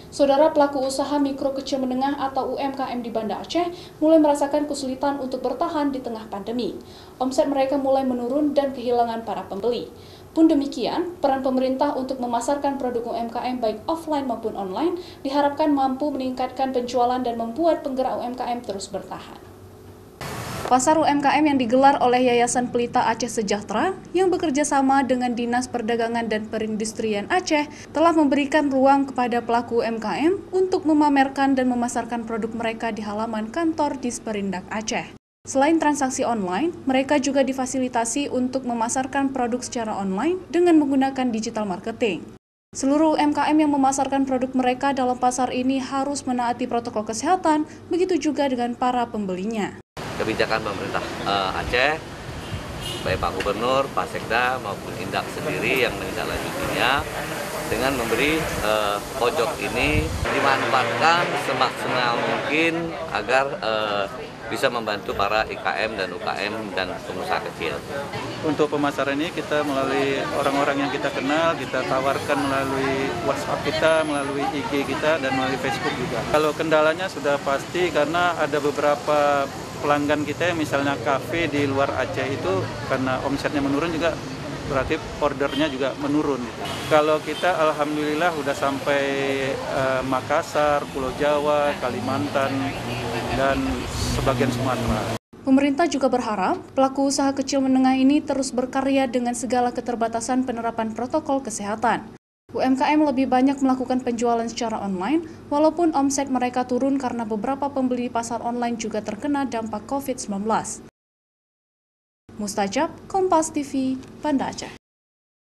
Saudara pelaku usaha mikro kecil menengah atau UMKM di Banda Aceh mulai merasakan kesulitan untuk bertahan di tengah pandemi. Omset mereka mulai menurun dan kehilangan para pembeli. Pun demikian, peran pemerintah untuk memasarkan produk UMKM baik offline maupun online diharapkan mampu meningkatkan penjualan dan membuat penggerak UMKM terus bertahan. Pasar UMKM yang digelar oleh Yayasan Pelita Aceh Sejahtera yang bekerja sama dengan Dinas Perdagangan dan Perindustrian Aceh telah memberikan ruang kepada pelaku UMKM untuk memamerkan dan memasarkan produk mereka di halaman kantor Disperindak Aceh. Selain transaksi online, mereka juga difasilitasi untuk memasarkan produk secara online dengan menggunakan digital marketing. Seluruh UMKM yang memasarkan produk mereka dalam pasar ini harus menaati protokol kesehatan, begitu juga dengan para pembelinya. Kebijakan pemerintah Aceh, baik Pak Gubernur, Pak Sekda maupun Indak sendiri yang menindaklanjutinya dengan memberi pojok ini dimanfaatkan semaksimal mungkin agar bisa membantu para IKM dan UKM dan pengusaha kecil. Untuk pemasaran ini kita melalui orang-orang yang kita kenal, kita tawarkan melalui WhatsApp kita, melalui IG kita, dan melalui Facebook juga. Kalau kendalanya sudah pasti karena ada beberapa pelanggan kita yang misalnya kafe di luar Aceh itu karena omsetnya menurun juga berarti ordernya juga menurun. Kalau kita alhamdulillah udah sampai Makassar, Pulau Jawa, Kalimantan, dan sebagian Sumatera. Pemerintah juga berharap pelaku usaha kecil menengah ini terus berkarya dengan segala keterbatasan penerapan protokol kesehatan. UMKM lebih banyak melakukan penjualan secara online, walaupun omset mereka turun karena beberapa pembeli pasar online juga terkena dampak COVID-19. Mustajab, Kompas TV, Banda Aceh.